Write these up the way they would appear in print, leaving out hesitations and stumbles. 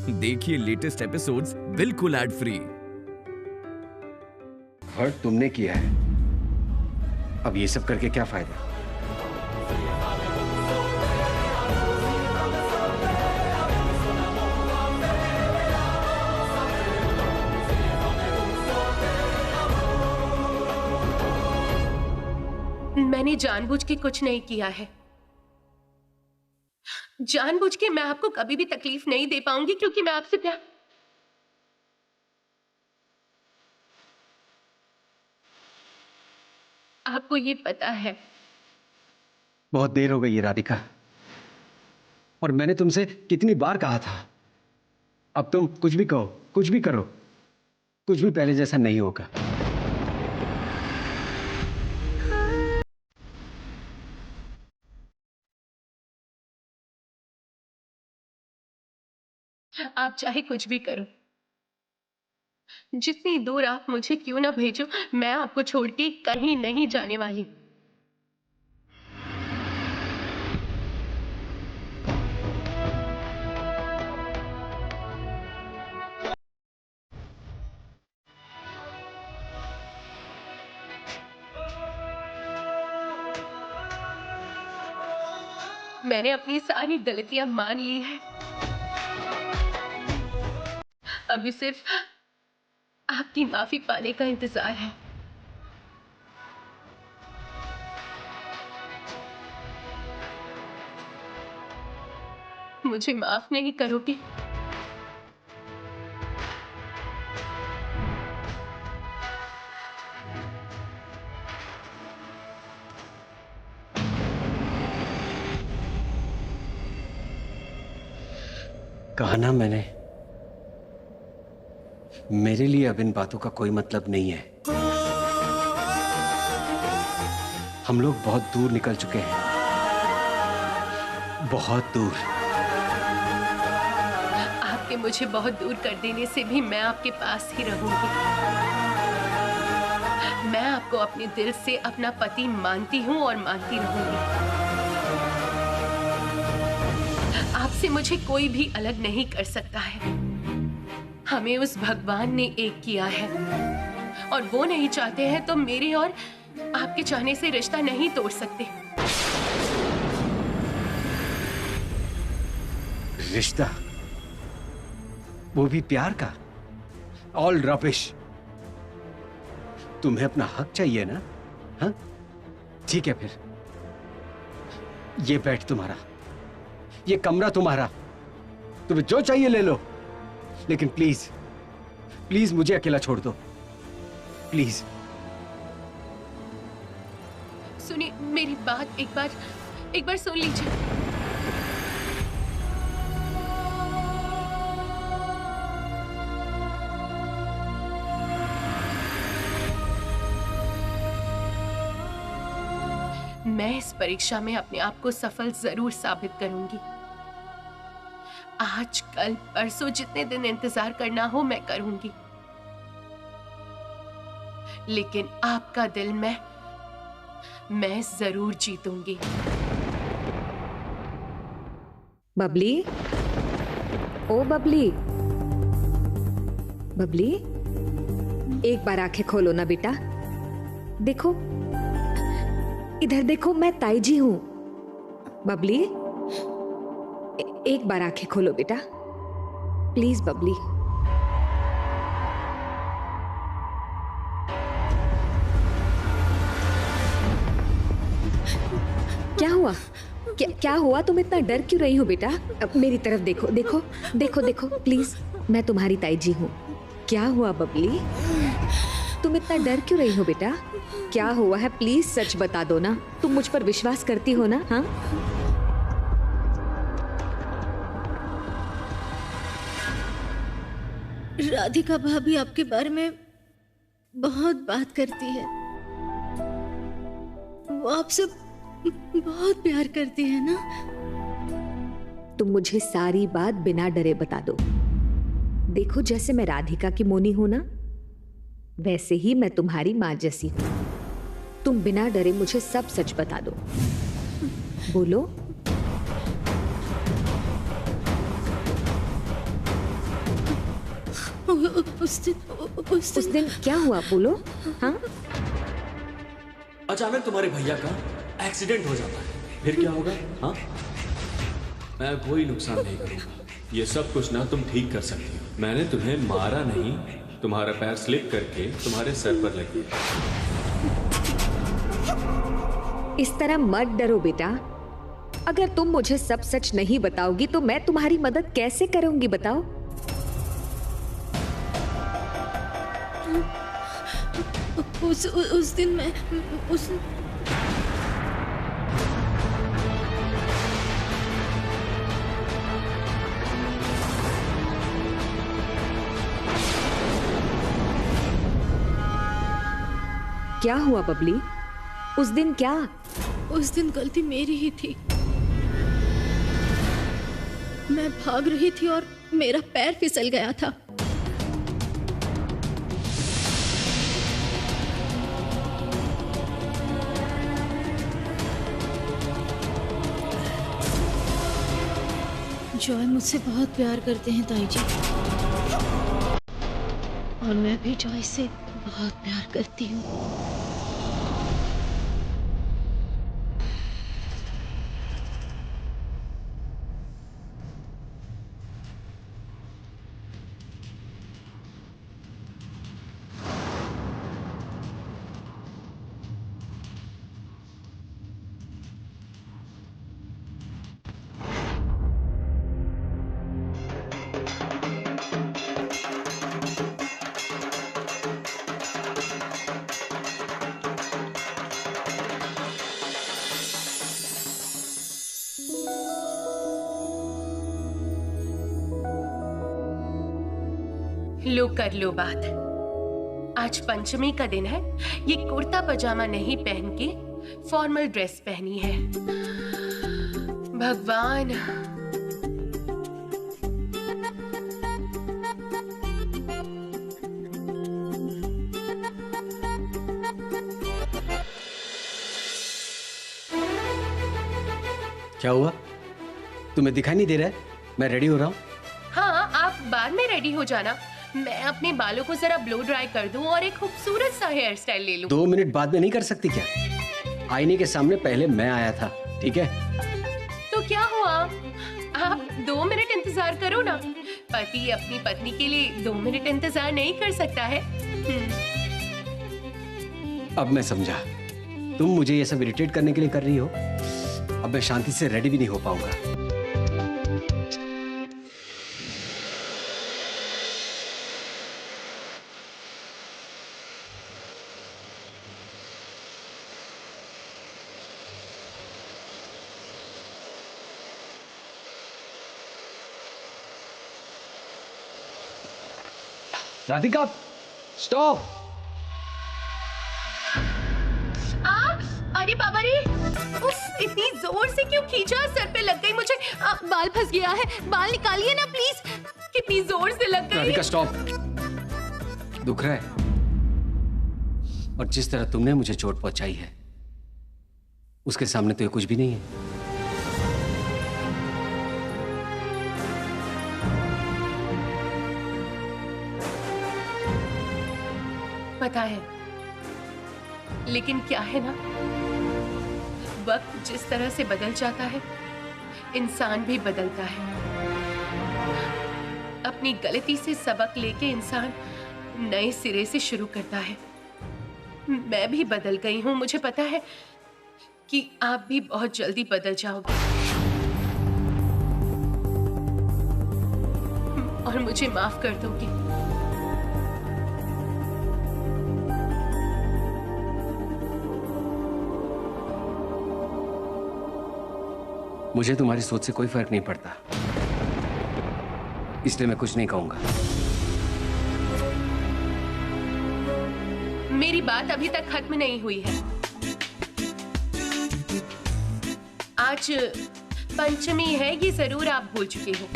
देखिए latest episodes बिल्कुल ad free. Hurt तुमने किया है, अब ये सब करके क्या फायदा? मैंने जानबूझ के कुछ नहीं किया है। जानबूझ के मैं आपको कभी भी तकलीफ नहीं दे पाऊंगी क्योंकि मैं आपसे प्यार। आपको ये पता है। बहुत देर हो गई है राधिका, और मैंने तुमसे कितनी बार कहा था, अब तुम कुछ भी कहो, कुछ भी करो, कुछ भी पहले जैसा नहीं होगा। आप चाहे कुछ भी करो, जितनी दूर आप मुझे क्यों ना भेजो, मैं आपको छोड़ के कहीं नहीं जाने वाली। मैंने अपनी सारी गलतियां मान ली है। अभी सिर्फ आपकी माफी पाने का इंतजार है। मुझे माफ नहीं करोगे? कहा ना मैंने, मेरे लिए अब इन बातों का कोई मतलब नहीं है। हम लोग बहुत दूर निकल चुके हैं, बहुत दूर। आपके मुझे बहुत दूर कर देने से भी मैं आपके पास ही रहूंगी। मैं आपको अपने दिल से अपना पति मानती हूँ और मानती रहूंगी। आपसे मुझे कोई भी अलग नहीं कर सकता है। हमें उस भगवान ने एक किया है और वो नहीं चाहते हैं तो मेरे और आपके चाहने से रिश्ता नहीं तोड़ सकते। रिश्ता, वो भी प्यार का? All rubbish. तुम्हें अपना हक चाहिए ना? हाँ, ठीक है फिर। ये बेड तुम्हारा, ये कमरा तुम्हारा, तुम्हें जो चाहिए ले लो, लेकिन प्लीज प्लीज मुझे अकेला छोड़ दो, प्लीज। सुनिए मेरी बात, एक बार सुन लीजिए। मैं इस परीक्षा में अपने आप को सफल जरूर साबित करूंगी। आज, कल, परसों जितने दिन इंतजार करना हो मैं करूंगी, लेकिन आपका दिल मैं जरूर जीतूंगी। बबली, ओ बबली, बबली, एक बार आंखें खोलो ना बेटा। देखो, इधर देखो, मैं ताई जी हूं। बबली, एक बार आंखें खोलो बेटा, प्लीज बबली। क्या हुआ? क्या हुआ? तुम इतना डर क्यों रही हो बेटा? मेरी तरफ देखो, देखो, देखो, देखो, प्लीज। मैं तुम्हारी ताई जी हूँ। क्या हुआ बबली? तुम इतना डर क्यों रही हो बेटा? क्या हुआ है? प्लीज सच बता दो ना। तुम मुझ पर विश्वास करती हो ना? हाँ, राधिका भाभी आपके बारे में बहुत बात करती है। वो आपसे बहुत प्यार करती है ना? तुम मुझे सारी बात बिना डरे बता दो। देखो, जैसे मैं राधिका की मोनी हूं ना, वैसे ही मैं तुम्हारी माँ जैसी हूं। तुम बिना डरे मुझे सब सच बता दो। बोलो। उस दिन क्या हुआ बोलो? हाँ, अचानक तुम्हारे भैया का एक्सीडेंट हो जाता है, फिर क्या होगा? हाँ, मैं कोई नुकसान नहीं करूंगा। ये सब कुछ ना तुम ठीक कर सकती हो। मैंने तुम्हें मारा नहीं, तुम्हारा पैर स्लिप करके तुम्हारे सर पर लग गया। इस तरह मत डरो बेटा। अगर तुम मुझे सब सच नहीं बताओगी तो मैं तुम्हारी मदद कैसे करूंगी बताओ? उस दिन मैं क्या हुआ बबली? उस दिन क्या? उस दिन गलती मेरी ही थी। मैं भाग रही थी और मेरा पैर फिसल गया था। जॉय मुझसे बहुत प्यार करते हैं ताई जी, और मैं भी जॉय से बहुत प्यार करती हूँ। लो कर लो बात। आज पंचमी का दिन है, ये कुर्ता पजामा नहीं पहन के फॉर्मल ड्रेस पहनी है। भगवान, क्या हुआ? तुम्हें दिखाई नहीं दे रहा है? मैं रेडी हो रहा हूँ। हाँ, आप बाद में रेडी हो जाना। मैं अपने बालों को जरा ब्लो ड्राई कर दूं और एक खूबसूरत सा हेयर स्टाइल ले लूं। 2 मिनट बाद में नहीं कर सकती क्या? आईने के सामने पहले मैं आया था, ठीक है? तो क्या हुआ? आप 2 मिनट इंतजार करो ना। पति अपनी पत्नी के लिए 2 मिनट इंतजार नहीं कर सकता है। अब मैं समझा, तुम मुझे ये सब इरिटेट करने के लिए कर रही हो। अब मैं शांति से रेडी भी नहीं हो पाऊंगा। राधिका, स्टॉप! अरे बाबा रे! उफ, इतनी जोर से क्यों खींचा? सर पे लग गई मुझे। बाल फंस गया है, बाल निकालिए ना प्लीज। कितनी जोर से लग गई। राधिका स्टॉप! दुख रहा है? और जिस तरह तुमने मुझे चोट पहुंचाई है उसके सामने तो ये कुछ भी नहीं है। पता है, लेकिन क्या है ना, वक्त जिस तरह से बदल जाता है इंसान भी बदलता है। अपनी गलती से सबक लेके इंसान नए सिरे से शुरू करता है। मैं भी बदल गई हूं, मुझे पता है कि आप भी बहुत जल्दी बदल जाओगे और मुझे माफ कर दोगे। मुझे तुम्हारी सोच से कोई फर्क नहीं पड़ता, इसलिए मैं कुछ नहीं कहूंगा। मेरी बात अभी तक खत्म नहीं हुई है। आज पंचमी है, ये जरूर आप भूल चुके हो।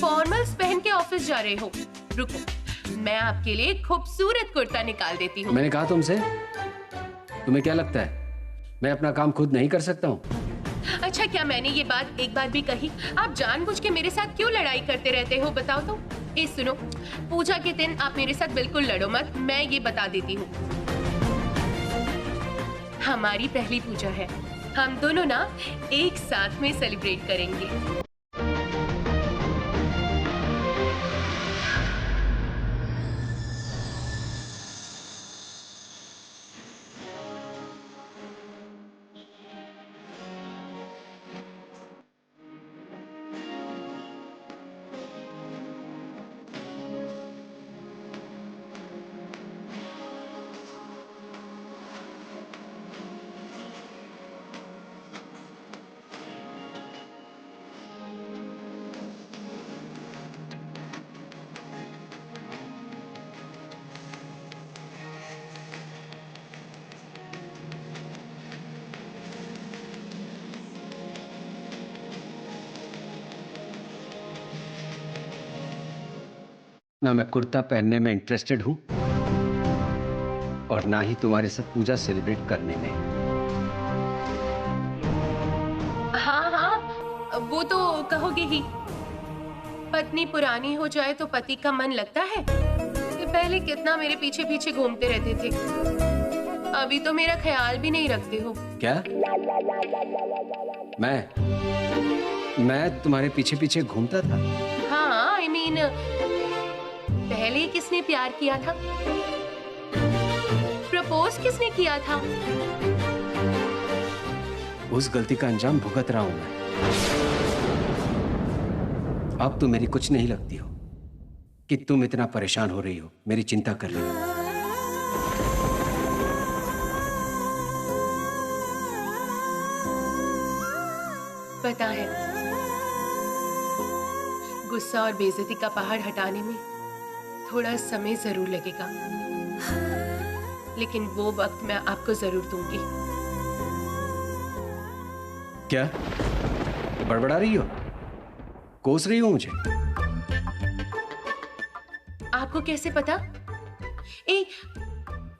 फॉर्मल्स पहन के ऑफिस जा रहे हो। रुको, मैं आपके लिए एक खूबसूरत कुर्ता निकाल देती हूँ। मैंने कहा तुमसे, तुम्हें क्या लगता है मैं अपना काम खुद नहीं कर सकता हूँ? अच्छा, क्या मैंने ये बात एक बार भी कही? आप जानबूझ के मेरे साथ क्यों लड़ाई करते रहते हो, बताओ तो। ए सुनो, पूजा के दिन आप मेरे साथ बिल्कुल लड़ो मत, मैं ये बता देती हूँ। हमारी पहली पूजा है, हम दोनों ना एक साथ में सेलिब्रेट करेंगे। ना मैं कुर्ता पहनने में इंटरेस्टेड हूं और ना ही तुम्हारे साथ पूजा सेलिब्रेट करने में। हाँ हाँ, वो तो कहोगे ही। पत्नी पुरानी हो जाए तो पति का मन लगता है। ये पहले कितना मेरे पीछे पीछे घूमते रहते थे, अभी तो मेरा ख्याल भी नहीं रखते हो। क्या? मैं तुम्हारे पीछे पीछे घूमता था? हाँ, I mean, पहले किसने प्यार किया था? प्रपोज किसने किया था? उस गलती का अंजाम भुगत रहा हूं मैं। अब तो मेरी कुछ नहीं लगती हो कि तुम इतना परेशान हो रही हो, मेरी चिंता कर रही हो। पता है, गुस्सा और बेइज्जती का पहाड़ हटाने में थोड़ा समय जरूर लगेगा, लेकिन वो वक्त मैं आपको जरूर दूंगी। क्या बड़बड़ा रही हो? कोस रही हो मुझे? आपको कैसे पता?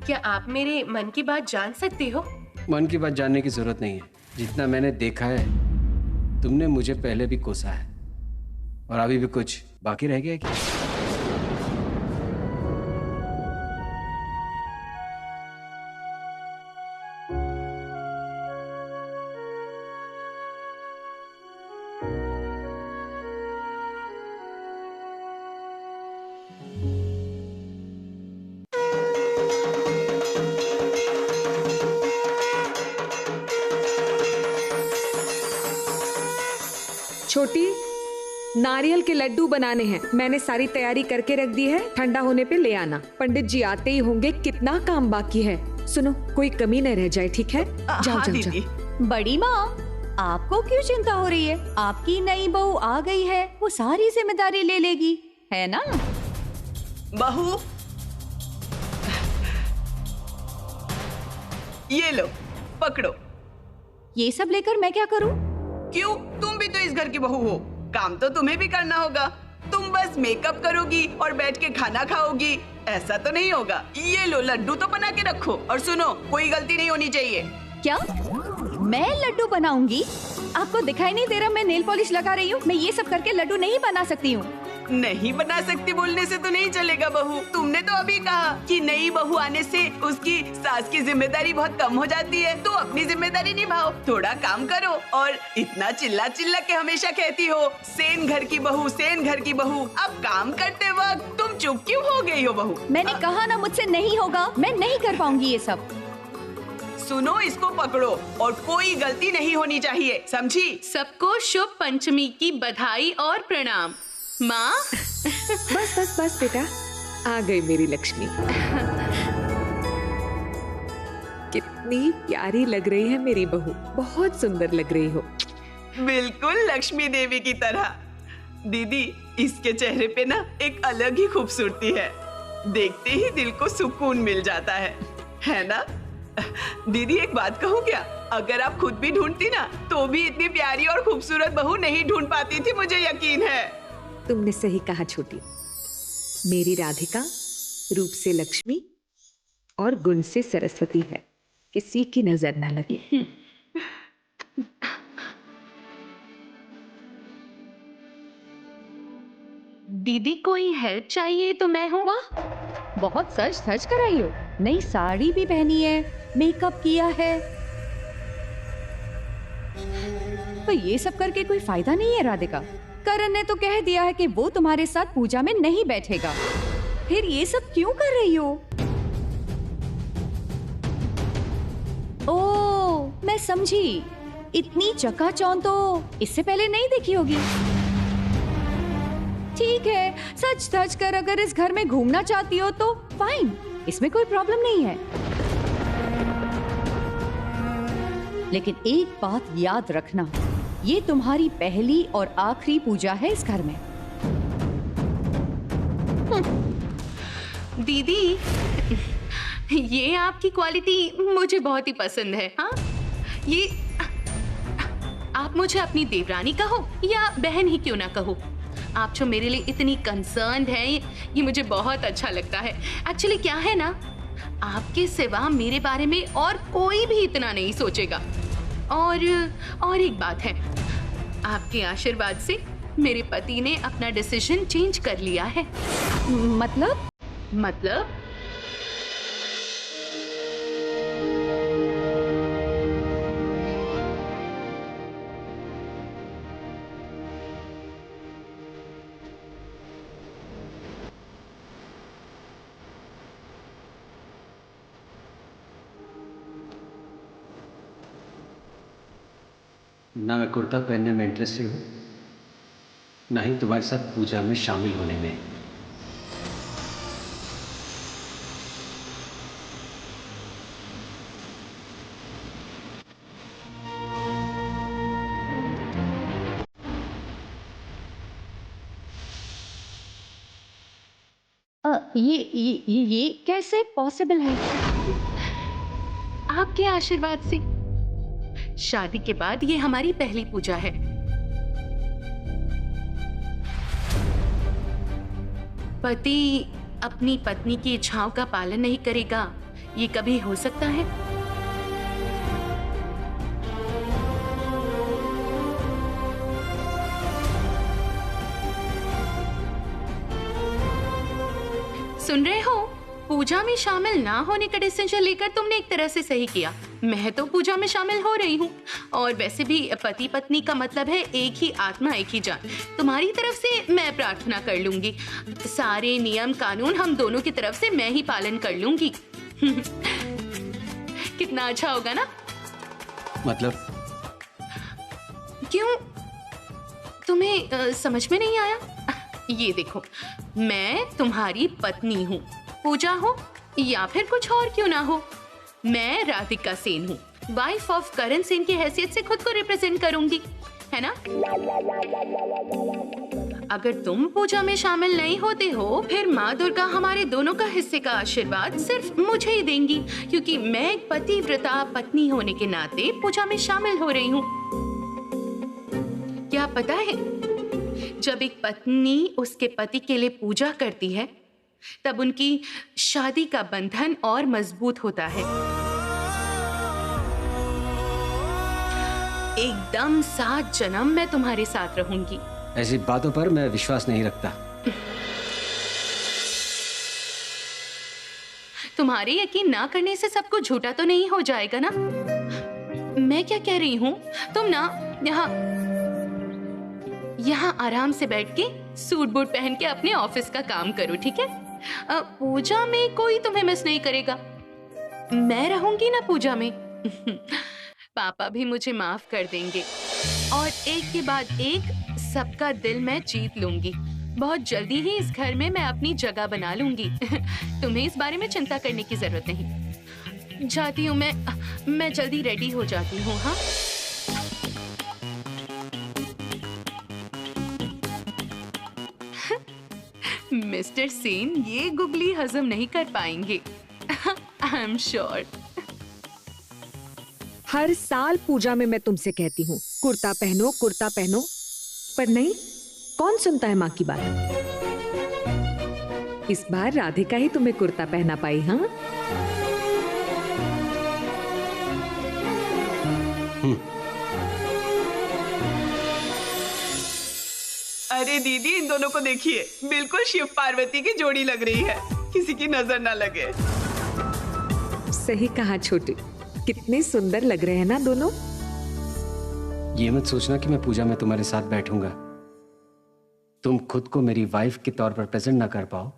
क्या आप मेरे मन की बात जान सकते हो? मन की बात जानने की जरूरत नहीं है। जितना मैंने देखा है, तुमने मुझे पहले भी कोसा है और अभी भी कुछ बाकी रह गया है क्या? छोटी, नारियल के लड्डू बनाने हैं, मैंने सारी तैयारी करके रख दी है, ठंडा होने पे ले आना। पंडित जी आते ही होंगे, कितना काम बाकी है। सुनो, कोई कमी न रह जाए, ठीक है? जाओ हाँ, जाओ दीदी। जाओ। बड़ी माँ, आपको क्यों चिंता हो रही है? आपकी नई बहू आ गई है, वो सारी जिम्मेदारी ले लेगी, है ना? बहू, ये लो, पकड़ो। ये सब लेकर मैं क्या करूँ? क्यों? तुम भी तो इस घर की बहू हो, काम तो तुम्हें भी करना होगा। तुम बस मेकअप करोगी और बैठ के खाना खाओगी, ऐसा तो नहीं होगा। ये लो, लड्डू तो बना के रखो। और सुनो, कोई गलती नहीं होनी चाहिए। क्या मैं लड्डू बनाऊंगी? आपको दिखाई नहीं दे रहा मैं नेल पॉलिश लगा रही हूँ? मैं ये सब करके लड्डू नहीं बना सकती हूँ। नहीं बना सकती बोलने से तो नहीं चलेगा बहू। तुमने तो अभी कहा कि नई बहू आने से उसकी सास की जिम्मेदारी बहुत कम हो जाती है, तो अपनी जिम्मेदारी निभाओ, थोड़ा काम करो। और इतना चिल्ला चिल्ला के हमेशा कहती हो सेन घर की बहू, सेन घर की बहू। अब काम करते वक्त तुम चुप क्यों हो गई हो बहू? मैंने कहा ना, मुझसे नहीं होगा, मैं नहीं कर पाऊंगी ये सब। सुनो, इसको पकड़ो और कोई गलती नहीं होनी चाहिए, समझी? सबको शुभ पंचमी की बधाई और प्रणाम। माँ, बस बस बस बेटा, आ गई मेरी लक्ष्मी। कितनी प्यारी लग रही है मेरी बहू, बहुत सुंदर लग रही हो। बिल्कुल लक्ष्मी देवी की तरह। दीदी, इसके चेहरे पे ना एक अलग ही खूबसूरती है, देखते ही दिल को सुकून मिल जाता है ना? दीदी, एक बात कहूँ क्या? अगर आप खुद भी ढूंढती ना तो भी इतनी प्यारी और खूबसूरत बहू नहीं ढूंढ पाती थी, मुझे यकीन है। तुमने सही कहा छोटी। मेरी राधिका रूप से लक्ष्मी और गुण से सरस्वती है, किसी की नजर न लगे। दीदी कोई हेल्प चाहिए तो मैं हूँ। वाह, बहुत सज धज कर आई हो। नई साड़ी भी पहनी है, मेकअप किया है। पर ये सब करके कोई फायदा नहीं है राधिका। करण ने तो कह दिया है कि वो तुम्हारे साथ पूजा में नहीं बैठेगा। फिर ये सब क्यों कर रही हो? ओ, मैं समझी। इतनी चकाचौंध तो इससे पहले नहीं देखी होगी। ठीक है, सच धज कर अगर इस घर में घूमना चाहती हो तो फाइन, इसमें कोई प्रॉब्लम नहीं है। लेकिन एक बात याद रखना, ये तुम्हारी पहली और आखिरी पूजा है इस घर में। दीदी, ये आपकी क्वालिटी मुझे बहुत ही पसंद है। हाँ, ये आप मुझे अपनी देवरानी कहो या बहन ही क्यों ना कहो, आप जो मेरे लिए इतनी कंसर्न्ड हैं, ये मुझे बहुत अच्छा लगता है। एक्चुअली क्या है ना, आपके सिवा मेरे बारे में और कोई भी इतना नहीं सोचेगा। और एक बात है, आपके आशीर्वाद से मेरे पति ने अपना डिसीजन चेंज कर लिया है। मतलब ना मैं कुर्ता पहनने में इंटरेस्टेड हूँ, ना ही तुम्हारे साथ पूजा में शामिल होने में। ये कैसे पॉसिबल है? आपके आशीर्वाद से। शादी के बाद ये हमारी पहली पूजा है। पति अपनी पत्नी की इच्छाओं का पालन नहीं करेगा, ये कभी हो सकता है? सुन रहे हो? पूजा में शामिल ना होने का डिसीजन लेकर तुमने एक तरह से सही किया। मैं तो पूजा में शामिल हो रही हूँ, और वैसे भी पति पत्नी का मतलब है एक ही आत्मा एक ही जान। तुम्हारी तरफ से मैं प्रार्थना कर लूंगी, सारे नियम कानून हम दोनों की तरफ से मैं ही पालन कर लूंगी। कितना अच्छा होगा ना? मतलब क्यों, तुम्हें समझ में नहीं आया? ये देखो, मैं तुम्हारी पत्नी हूँ, पूजा हो या फिर कुछ और क्यों ना हो, मैं राधिका सेन हूँ, वाइफ ऑफ करण सेन की हैसियत से खुद को रिप्रेजेंट करूंगी, है ना? अगर तुम पूजा में शामिल नहीं होते हो, फिर माँ दुर्गा हमारे दोनों का हिस्से का आशीर्वाद सिर्फ मुझे ही देंगी, क्योंकि मैं एक पतिव्रता पत्नी होने के नाते पूजा में शामिल हो रही हूँ। क्या पता है, जब एक पत्नी उसके पति के लिए पूजा करती है, तब उनकी शादी का बंधन और मजबूत होता है। एकदम 7 जन्म मैं तुम्हारे साथ रहूंगी। ऐसी बातों पर मैं विश्वास नहीं रखता। तुम्हारे यकीन ना करने से सब कुछ झूठा तो नहीं हो जाएगा ना? मैं क्या कह रही हूँ, तुम ना यहाँ आराम से बैठ के सूट बूट पहन के अपने ऑफिस का काम करो, ठीक है? पूजा में कोई तुम्हें मिस नहीं करेगा, मैं रहूंगी ना पूजा में। पापा भी मुझे माफ कर देंगे, और एक के बाद एक सबका दिल मैं जीत लूंगी। बहुत जल्दी ही इस घर में मैं अपनी जगह बना लूंगी। तुम्हें इस बारे में चिंता करने की जरूरत नहीं। जाती हूँ मैं जल्दी रेडी हो जाती हूँ। हाँ, मिस्टर सेन ये गुगली हजम नहीं कर पाएंगे। I am sure. हर साल पूजा में मैं तुमसे कहती हूँ कुर्ता पहनो, कुर्ता पहनो, पर नहीं, कौन सुनता है माँ की बात? इस बार राधिका ही तुम्हें कुर्ता पहना पाई। हाँ, अरे अरे दीदी, इन दोनों को देखिए, बिल्कुल शिव पार्वती की जोड़ी लग रही है, किसी की नजर ना लगे। सही कहा छोटी, कितने सुंदर लग रहे हैं ना दोनों। ये मत सोचना कि मैं पूजा में तुम्हारे साथ बैठूंगा। तुम खुद को मेरी वाइफ के तौर पर प्रेजेंट ना कर पाओ,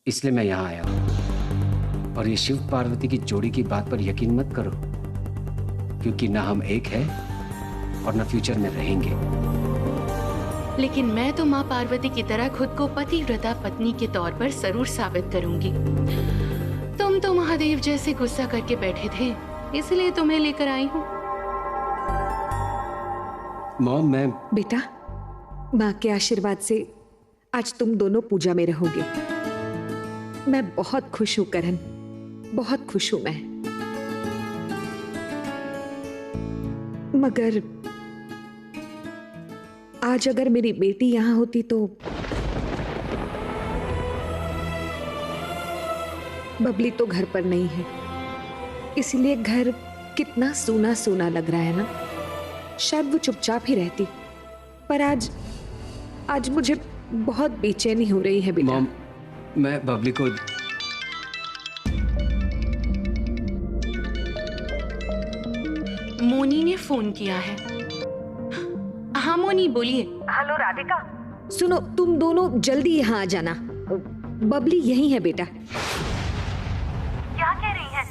इसलिए मैं यहां आया हूं। और ये शिव पार्वती की जोड़ी की बात पर यकीन मत करो, क्योंकि ना हम एक है और ना फ्यूचर में रहेंगे। लेकिन मैं तो माँ पार्वती की तरह खुद को पतिव्रता पत्नी के तौर पर जरूर साबित करूंगी। तुम तो महादेव जैसे गुस्सा करके बैठे थे, इसलिए तुम्हें लेकर आई हूँ। मॉम, मैं बेटा, माँ के आशीर्वाद से आज तुम दोनों पूजा में रहोगे। मैं बहुत खुश हूं करण, बहुत खुश हूं मैं। मगर आज अगर मेरी बेटी यहां होती तो बबली तो घर पर नहीं है, इसलिए घर कितना सूना सूना लग रहा है ना। शायद वो चुपचाप ही रहती, पर आज मुझे बहुत बेचैनी हो रही है बेटा। मॉम, मैं बबली को मोनी ने फोन किया है। हाँ मोनी, बोलिए। हेलो राधिका, सुनो, तुम दोनों जल्दी यहाँ आ जाना। बबली यही है बेटा। क्या कह रही है?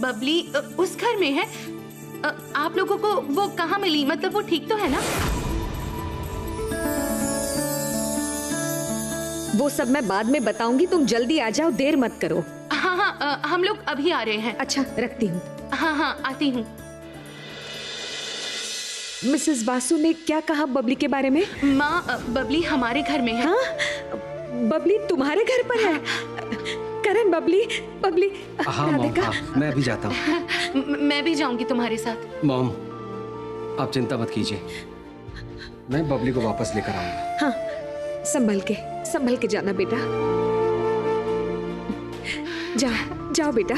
बबली उस घर में है। आप लोगों को वो कहाँ मिली? मतलब वो ठीक तो है ना? वो सब मैं बाद में बताऊंगी, तुम जल्दी आ जाओ, देर मत करो। हाँ हाँ, हम लोग अभी आ रहे हैं। अच्छा, रखती हूँ। हाँ हाँ, आती हूँ। मिसेस बासु ने क्या कहा बबली के बारे में? माँ, बबली हमारे घर में है। हाँ, बबली तुम्हारे घर पर है? करण, बबली हाँ मॉम, राधिका। हाँ, मैं अभी जाता हूँ। मैं भी जाऊंगी तुम्हारे साथ। मॉम, आप चिंता मत कीजिए, मैं बबली को वापस लेकर आऊंगा। हाँ, संभल के जाना बेटा। जाओ बेटा।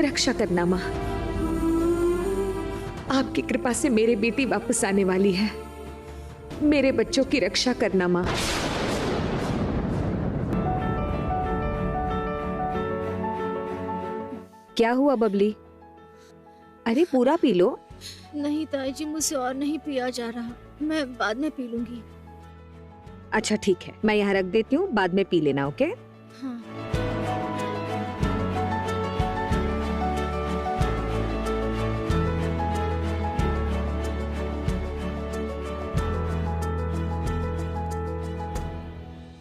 रक्षा करना माँ, आपकी कृपा से मेरी बेटी वापस आने वाली है। मेरे बच्चों की रक्षा करना माँ। क्या हुआ बबली? अरे पूरा पी लो। नहीं ताई जी, मुझसे और नहीं पिया जा रहा, मैं बाद में पी लूंगी। अच्छा ठीक है, मैं यहाँ रख देती हूँ, बाद में पी लेना। ओके? हाँ।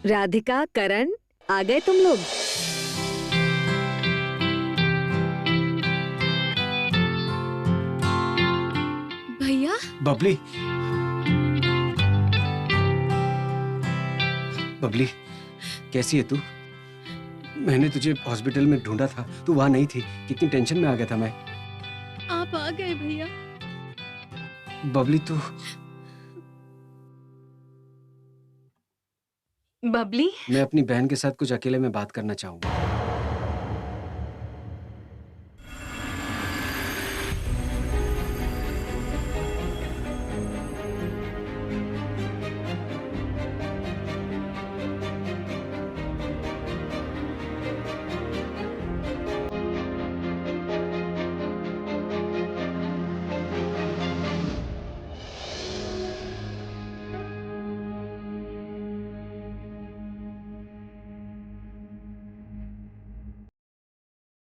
राधिका, करण, आ गए तुम लोग? भैया, बबली, बबली, कैसी है तू? मैंने तुझे हॉस्पिटल में ढूंढा था, तू वहां नहीं थी। कितनी टेंशन में आ गया था मैं। आप आ गए भैया। बबली, तू बबली, मैं अपनी बहन के साथ कुछ अकेले में बात करना चाहूंगा।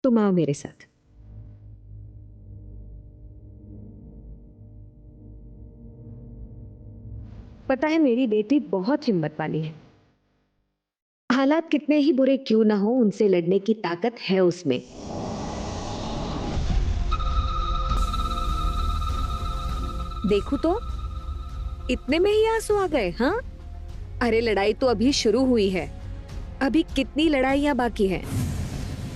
तुम आओ मेरे साथ। पता है, मेरी बेटी बहुत हिम्मत वाली है। हालात कितने ही बुरे क्यों ना हो, उनसे लड़ने की ताकत है उसमें। देखो तो, इतने में ही आंसू आ गए। हाँ, अरे लड़ाई तो अभी शुरू हुई है, अभी कितनी लड़ाइयां बाकी हैं।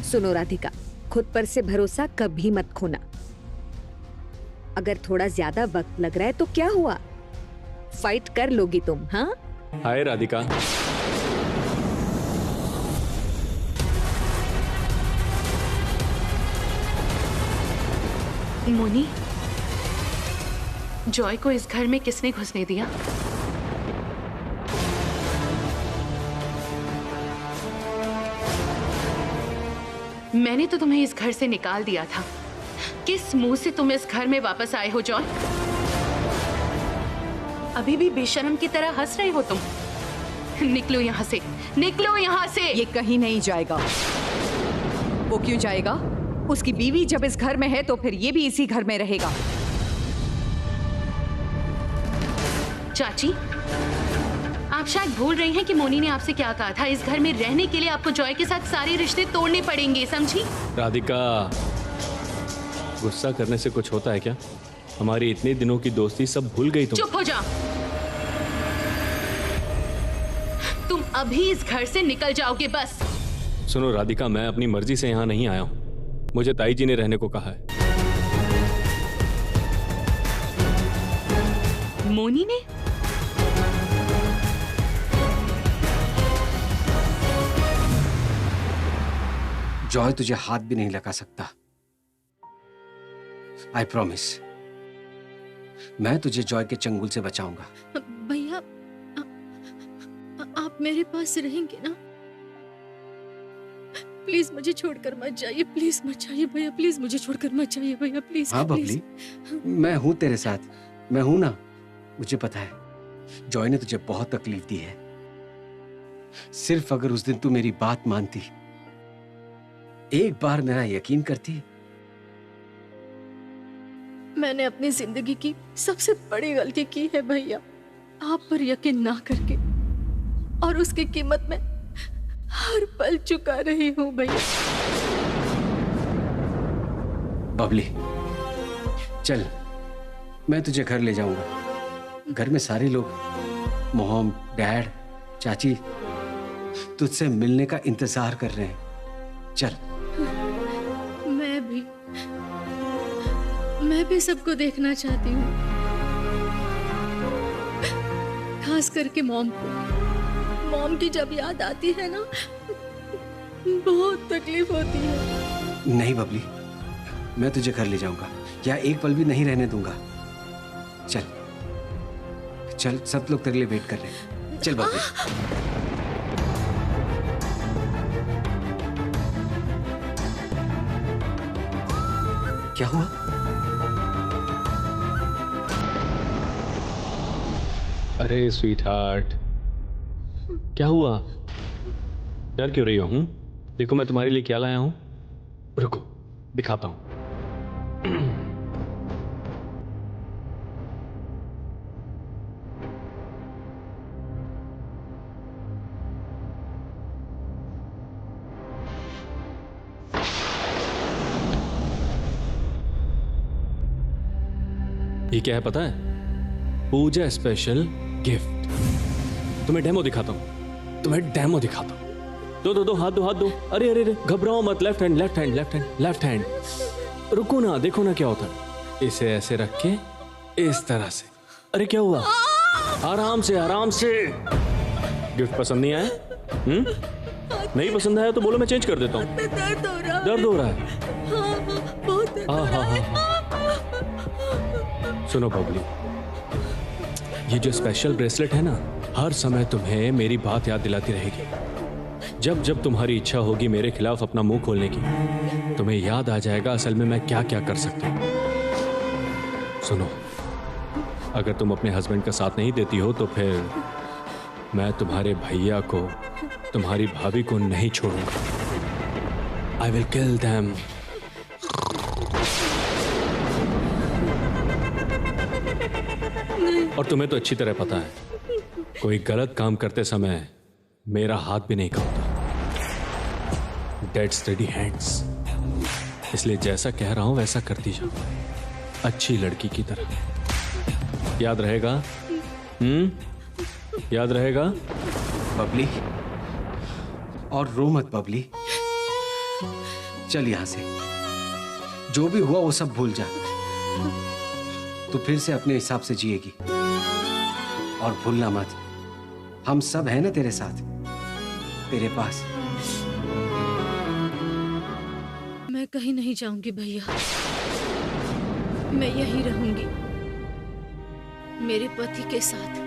सुनो राधिका, खुद पर से भरोसा कभी मत खोना। अगर थोड़ा ज्यादा वक्त लग रहा है तो क्या हुआ, फाइट कर लोगी तुम। हाँ, हाय राधिका। मोनी, जॉय को इस घर में किसने घुसने दिया? मैंने तो तुम्हें इस घर से निकाल दिया था। किस मुंह से तुम इस घर में वापस आए हो जॉय? अभी भी बेशर्म की तरह हंस रहे हो तुम। निकलो यहाँ से, निकलो यहाँ से। ये कहीं नहीं जाएगा। वो क्यों जाएगा? उसकी बीवी जब इस घर में है तो फिर ये भी इसी घर में रहेगा। चाची, आप शायद भूल रही हैं कि मोनी ने आपसे क्या कहा था। इस घर में रहने के लिए आपको जॉय के साथ सारे रिश्ते तोड़ने पड़ेंगे, समझी? राधिका, गुस्सा करने से कुछ होता है क्या? हमारी इतने दिनों की दोस्ती सब भूल गई तुम। चुप हो जा। तुम अभी इस घर से निकल जाओगे बस। सुनो राधिका, मैं अपनी मर्जी से यहाँ नहीं आया हूँ। मुझे ताई जी ने रहने को कहा है। मोनी ने? जॉय तुझे हाथ भी नहीं लगा सकता। आई प्रॉमिस, मैं तुझे जॉय के चंगुल से बचाऊंगा। भैया, आप मेरे पास रहेंगे ना? प्लीज मुझे छोड़कर मत जाइए, प्लीज मत जाइए भैया, प्लीज मुझे छोड़कर मत जाइए भैया, प्लीज। हाँ बबली, मैं हूं तेरे साथ, मैं हूं ना। मुझे पता है जॉय ने तुझे बहुत तकलीफ दी है। सिर्फ अगर उस दिन तू मेरी बात मानती, एक बार मेरा यकीन करती। मैंने अपनी जिंदगी की सबसे बड़ी गलती की है भैया, आप पर यकीन ना करके, और उसकी कीमत में हर पल चुका रही हूं भैया। बबली, चल मैं तुझे घर ले जाऊंगा। घर में सारे लोग, मॉम, डैड, चाची तुझसे मिलने का इंतजार कर रहे हैं। चल। मैं भी सबको देखना चाहती हूँ, खास करके मॉम को। मॉम की जब याद आती है ना, बहुत तकलीफ होती है। नहीं बबली, मैं तुझे घर ले जाऊंगा, या एक पल भी नहीं रहने दूंगा। चल चल, सब लोग तेरे लिए वेट कर रहे हैं। चल बबली। क्या हुआ? अरे स्वीट हार्ट, क्या हुआ? डर क्यों रही हो? देखो मैं तुम्हारे लिए क्या लाया हूं। रुको दिखाता हूं। ये क्या है पता है? पूजा स्पेशल गिफ्ट। तुम्हें डेमो दिखाता हूं, तुम्हें डेमो दिखाता हूं। दो हाथ दो, हाथ दो। अरे अरे अरे, घबराओ मत। Left hand, left hand, left hand, left hand. रुको ना, देखो ना क्या होता है। इसे ऐसे रख के इस तरह से। अरे क्या हुआ? आराम से, आराम से। गिफ्ट पसंद नहीं आया? नहीं पसंद आया तो बोलो, मैं चेंज कर देता हूँ। दर्द हो रहा है। दर्द हो रहा है? बहुत दर्द हो रहा है। सुनो बबली, ये जो स्पेशल ब्रेसलेट है ना, हर समय तुम्हें मेरी बात याद दिलाती रहेगी। जब जब तुम्हारी इच्छा होगी मेरे खिलाफ अपना मुंह खोलने की, तुम्हें याद आ जाएगा असल में मैं क्या क्या कर सकती हूँ। सुनो, अगर तुम अपने हस्बैंड का साथ नहीं देती हो तो फिर मैं तुम्हारे भैया को, तुम्हारी भाभी को नहीं छोड़ूंगा। I will kill them. और तुम्हें तो अच्छी तरह पता है, कोई गलत काम करते समय मेरा हाथ भी नहीं कांपता। Dead steady hands. इसलिए जैसा कह रहा हूं वैसा करती जाओ, अच्छी लड़की की तरह। याद रहेगा? याद रहेगा? बबली, और रो मत बबली। चल यहां से, जो भी हुआ वो सब भूल जा। तू फिर से अपने हिसाब से जिएगी। और भूलना मत, हम सब हैं ना तेरे साथ, तेरे पास। मैं कहीं नहीं जाऊंगी भैया, मैं यहीं रहूंगी। मेरे पति के साथ।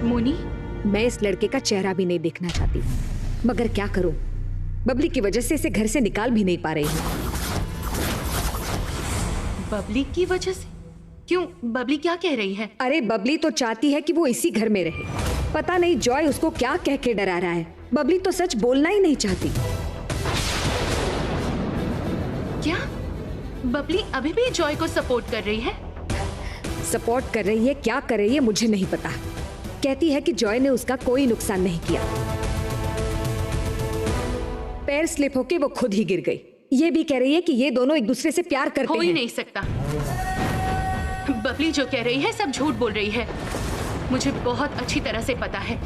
मोनी, मैं इस लड़के का चेहरा भी नहीं देखना चाहती, मगर क्या करूं, बबली की वजह से इसे घर से निकाल भी नहीं पा रही हूँ। बबली की वजह से? क्यों? बबली क्या कह रही है? अरे बबली तो चाहती है कि वो इसी घर में रहे। पता नहीं जॉय उसको क्या कह के डरा रहा है। बबली तो सच बोलना ही नहीं चाहती। क्या बबली अभी भी जॉय को सपोर्ट कर रही है? सपोर्ट कर रही है, क्या कर रही है मुझे नहीं पता। कहती है कि जॉय ने उसका कोई नुकसान नहीं किया। पैर स्लिप होके वो खुद ही गिर गई। ये भी कह रही है कि ये दोनों एक दूसरे से प्यार करते हो ही हैं। नहीं सकता। बबली जो कह रही है सब झूठ बोल रही है। मुझे बहुत अच्छी तरह से पता है।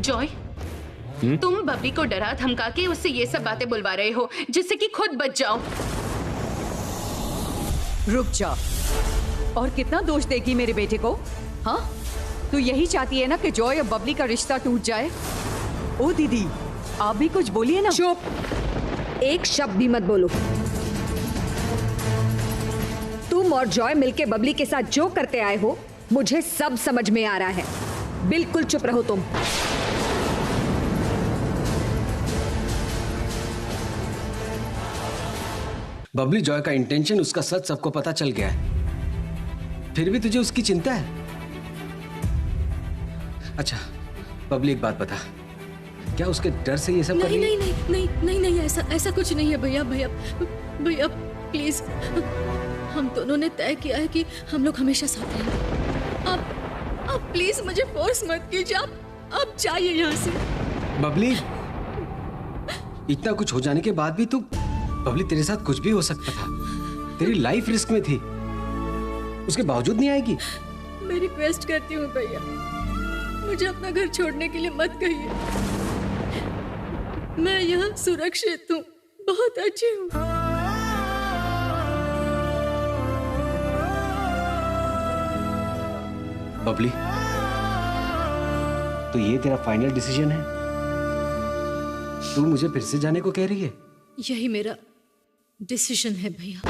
जॉय, तुम बबली को डरा धमका के उससे ये सब बातें बुलवा रहे हो जिससे कि खुद बच जाओ। रुक जा। और कितना दोष देगी मेरे बेटे को? हाँ, तू यही चाहती है ना कि जॉय और बबली का रिश्ता टूट जाए? ओ दीदी, आप भी कुछ बोलिए ना। चुप, एक शब्द भी मत बोलो। तुम और जॉय मिलके बबली के साथ जो करते आए हो मुझे सब समझ में आ रहा है। बिल्कुल चुप रहो तुम। बबली, जॉय का इंटेंशन, उसका सच सबको पता चल गया है, फिर भी तुझे उसकी चिंता है। अच्छा बबली, एक बात बता, क्या उसके डर से ये सब कर रही है? नहीं, ऐसा कुछ नहीं है भैया। भैया प्लीज, हम दोनों ने तय किया है कि हम लोग हमेशा साथ रहेंगे। आप प्लीज मुझे फोर्स मत कीजिए। आप जाइए यहाँ से। बबली, इतना कुछ हो जाने के बाद भी तू, बबली तेरे साथ कुछ भी हो सकता था। तेरी लाइफ रिस्क में थी, उसके बावजूद नहीं आएगी? मैं रिक्वेस्ट करती हूँ भैया, मुझे अपना घर छोड़ने के लिए मत कहिए। मैं यहाँ सुरक्षित हूँ, बहुत अच्छी हूँ। बबली, तो ये तेरा फाइनल डिसीजन है? तू मुझे फिर से जाने को कह रही है? यही मेरा डिसीजन है भैया।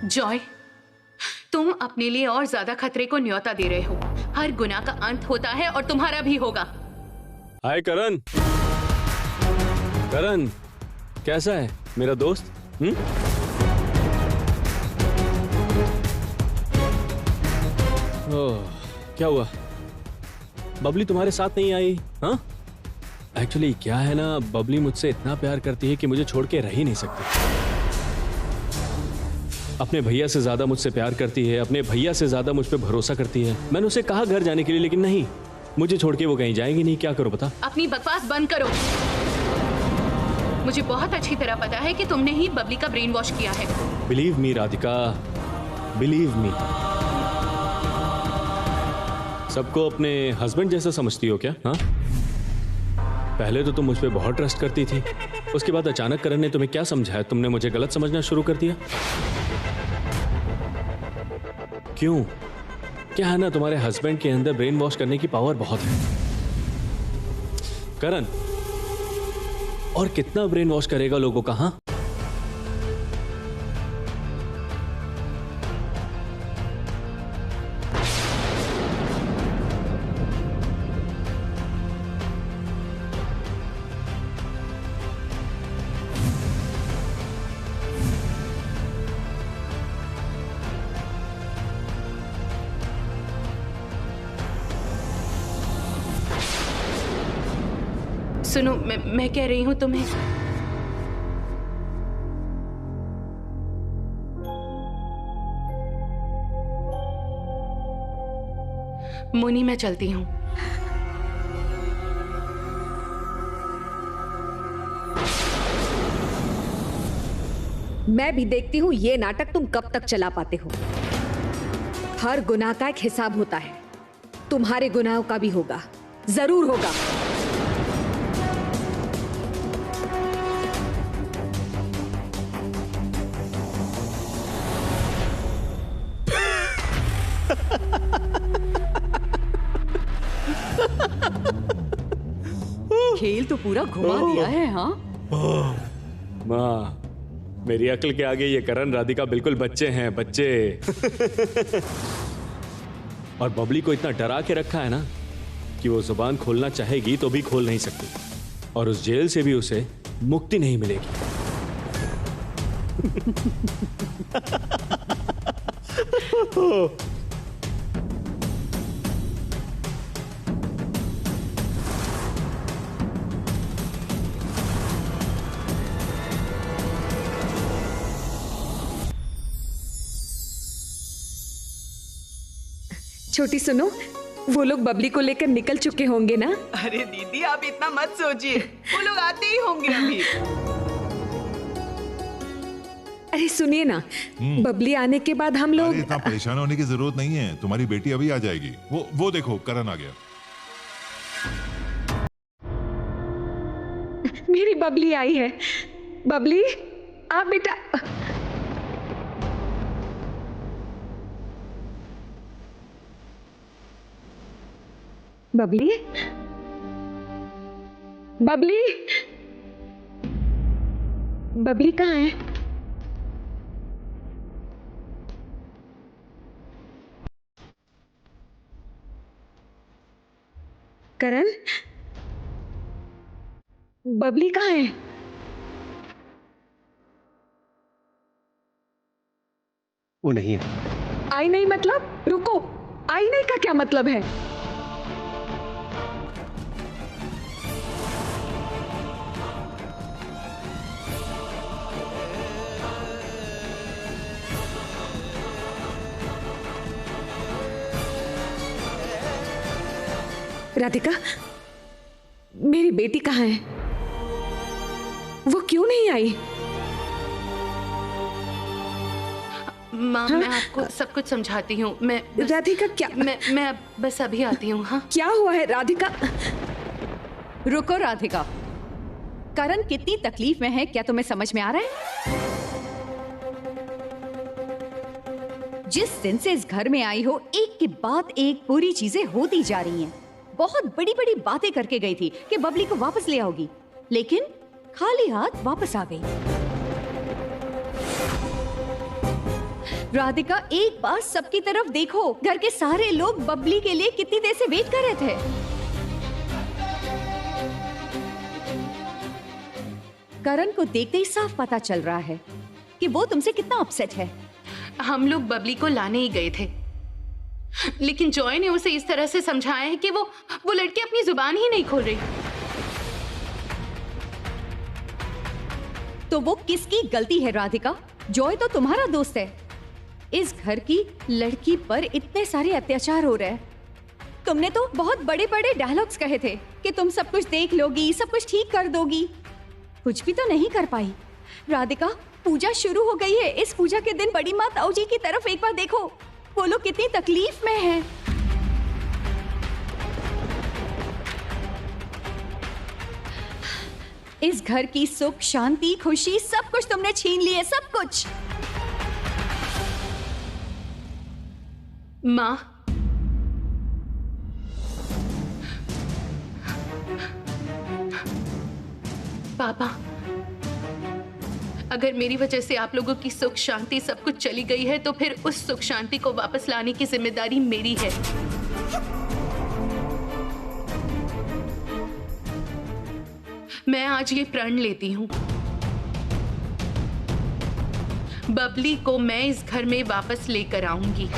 जॉय, तुम अपने लिए और ज्यादा खतरे को न्योता दे रहे हो। हर गुनाह का अंत होता है और तुम्हारा भी होगा। हाय करण। करण, कैसा है मेरा दोस्त? ओह, क्या हुआ? बबली तुम्हारे साथ नहीं आई? हाँ, एक्चुअली क्या है ना, बबली मुझसे इतना प्यार करती है कि मुझे छोड़ के रह ही नहीं सकती। अपने भैया से ज्यादा मुझसे प्यार करती है, अपने भैया से ज्यादा मुझ पे भरोसा करती है। मैंने उसे कहा घर जाने के लिए, लेकिन नहीं, मुझे छोड़ के वो कहीं जाएंगी नहीं। क्या करो बता? अपनी बकवास बंद करो। मुझे बहुत अच्छी तरह पता है कि तुमने ही बबली का ब्रेन वॉश किया है। Believe me Radhika, believe me. सबको अपने हस्बैंड जैसा समझती हो क्या? हाँ, पहले तो तुम मुझ पे बहुत ट्रस्ट करती थी, उसके बाद अचानक करण ने तुम्हें क्या समझाया? तुमने मुझे गलत समझना शुरू कर दिया। क्यों? क्या है ना, तुम्हारे हस्बैंड के अंदर ब्रेन वॉश करने की पावर बहुत है करण, और कितना ब्रेन वॉश करेगा लोगों का? हाँ, सुनो, मैं कह रही हूं तुम्हें। मोनी, मैं चलती हूं। मैं भी देखती हूँ ये नाटक तुम कब तक चला पाते हो। हर गुनाह का एक हिसाब होता है, तुम्हारे गुनाहों का भी होगा, जरूर होगा। खेल तो पूरा घुमा दिया है। हाँ माँ, मेरी अक्ल के आगे ये करण राधिका बिल्कुल बच्चे हैं, बच्चे। और बबली को इतना डरा के रखा है ना कि वो जुबान खोलना चाहेगी तो भी खोल नहीं सकती, और उस जेल से भी उसे मुक्ति नहीं मिलेगी। छोटी सुनो, वो लोग बबली को लेकर निकल चुके होंगे ना? अरे दीदी आप इतना मत सोचिए, वो लोग आते ही होंगे अभी। अरे सुनिए ना, बबली आने के बाद हम लोग। अरे इतना परेशान होने की जरूरत नहीं है, तुम्हारी बेटी अभी आ जाएगी। वो देखो करण आ गया। मेरी बबली आई है। बबली, आप बेटा। बबली, बबली, बबली कहाँ है? करण, बबली कहाँ है? वो नहीं है। आई नहीं मतलब? रुको, आई नहीं का क्या मतलब है? राधिका, मेरी बेटी कहाँ है? वो क्यों नहीं आई? माँ, मैं आपको सब कुछ समझाती हूँ। मैं राधिका क्या? मैं अब बस अभी आती हूँ। हाँ, क्या हुआ है राधिका? रुको राधिका, करण कितनी तकलीफ में है क्या तुम्हें समझ में आ रहा है? जिस दिन से इस घर में आई हो, एक के बाद एक पूरी चीजें होती जा रही हैं। बहुत बड़ी बड़ी बातें करके गई थी कि बबली को वापस ले आओगी, लेकिन खाली हाथ वापस आ गई। राधिका, एक बार सबकी तरफ देखो, घर के सारे लोग बबली के लिए कितनी देर से वेट कर रहे थे। करण को देखते ही साफ पता चल रहा है कि वो तुमसे कितना अपसेट है। हम लोग बबली को लाने ही गए थे, लेकिन जॉय ने उसे इस तरह से समझाया है कि वो लड़की अपनी जुबान ही नहीं खोल रही। तो वो किसकी गलती है राधिका? जॉय तो तुम्हारा दोस्त है। इस घर की लड़की पर इतने सारे अत्याचार हो रहे हैं। तुमने तो बहुत बड़े बड़े डायलॉग्स कहे थे कि तुम सब कुछ देख लोगी, सब कुछ ठीक कर दोगी। कुछ भी तो नहीं कर पाई। राधिका, पूजा शुरू हो गई है। इस पूजा के दिन बड़ी माँ ताऊ जी की तरफ एक बार देखो, वो लोग कितनी तकलीफ में हैं। इस घर की सुख, शांति, खुशी सब कुछ तुमने छीन ली है, सब कुछ। माँ, पापा, अगर मेरी वजह से आप लोगों की सुख शांति सब कुछ चली गई है, तो फिर उस सुख शांति को वापस लाने की जिम्मेदारी मेरी है। मैं आज ये प्रण लेती हूँ, बबली को मैं इस घर में वापस लेकर आऊंगी।